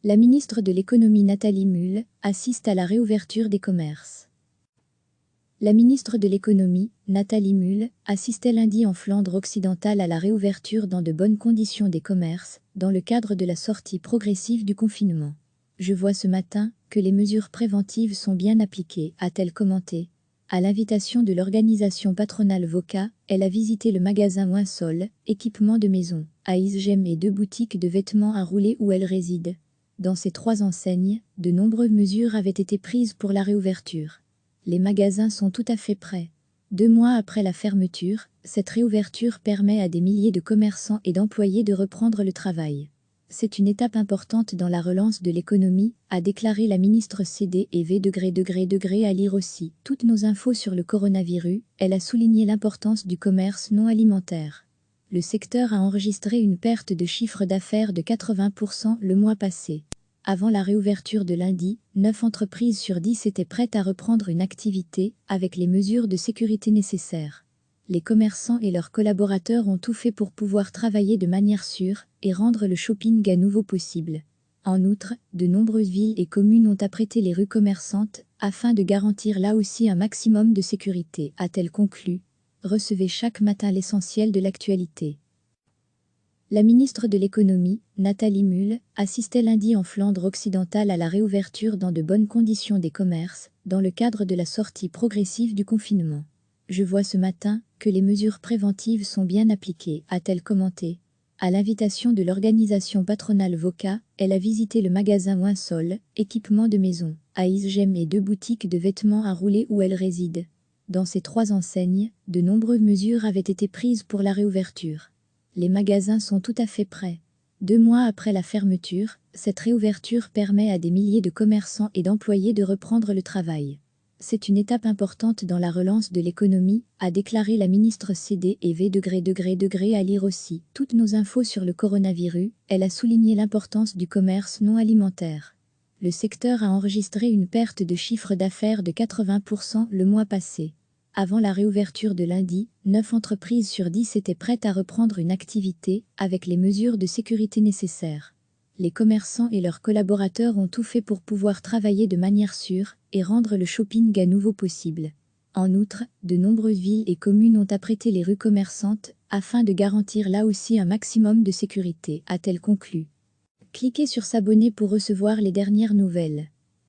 La ministre de l'Économie Nathalie Mühl assiste à la réouverture des commerces. La ministre de l'Économie, Nathalie Mühl, assistait lundi en Flandre occidentale à la réouverture dans de bonnes conditions des commerces, dans le cadre de la sortie progressive du confinement. Je vois ce matin que les mesures préventives sont bien appliquées, a-t-elle commenté. À l'invitation de l'organisation patronale VOCA, elle a visité le magasin Winsol, équipement de maison, à Isgem et 2 boutiques de vêtements à rouler où elle réside. Dans ces 3 enseignes, de nombreuses mesures avaient été prises pour la réouverture. Les magasins sont tout à fait prêts. 2 mois après la fermeture, cette réouverture permet à des milliers de commerçants et d'employés de reprendre le travail. C'est une étape importante dans la relance de l'économie, a déclaré la ministre CD&V à lire aussi. Toutes nos infos sur le coronavirus, elle a souligné l'importance du commerce non alimentaire. Le secteur a enregistré une perte de chiffre d'affaires de 80% le mois passé. Avant la réouverture de lundi, 9 entreprises sur 10 étaient prêtes à reprendre une activité, avec les mesures de sécurité nécessaires. Les commerçants et leurs collaborateurs ont tout fait pour pouvoir travailler de manière sûre et rendre le shopping à nouveau possible. En outre, de nombreuses villes et communes ont apprêté les rues commerçantes, afin de garantir là aussi un maximum de sécurité, a-t-elle conclu. Recevez chaque matin l'essentiel de l'actualité. La ministre de l'Économie, Nathalie Mühl, assistait lundi en Flandre occidentale à la réouverture dans de bonnes conditions des commerces, dans le cadre de la sortie progressive du confinement. Je vois ce matin que les mesures préventives sont bien appliquées, a-t-elle commenté. À l'invitation de l'organisation patronale VOCA, elle a visité le magasin Winsol, équipement de maison, à Isgem et 2 boutiques de vêtements à rouler où elle réside. Dans ces 3 enseignes, de nombreuses mesures avaient été prises pour la réouverture. Les magasins sont tout à fait prêts. 2 mois après la fermeture, cette réouverture permet à des milliers de commerçants et d'employés de reprendre le travail. C'est une étape importante dans la relance de l'économie, a déclaré la ministre CD&V à lire aussi. Toutes nos infos sur le coronavirus, elle a souligné l'importance du commerce non alimentaire. Le secteur a enregistré une perte de chiffre d'affaires de 80% le mois passé. Avant la réouverture de lundi, 9 entreprises sur 10 étaient prêtes à reprendre une activité, avec les mesures de sécurité nécessaires. Les commerçants et leurs collaborateurs ont tout fait pour pouvoir travailler de manière sûre et rendre le shopping à nouveau possible. En outre, de nombreuses villes et communes ont apprêté les rues commerçantes, afin de garantir là aussi un maximum de sécurité, a-t-elle conclu. Cliquez sur s'abonner pour recevoir les dernières nouvelles.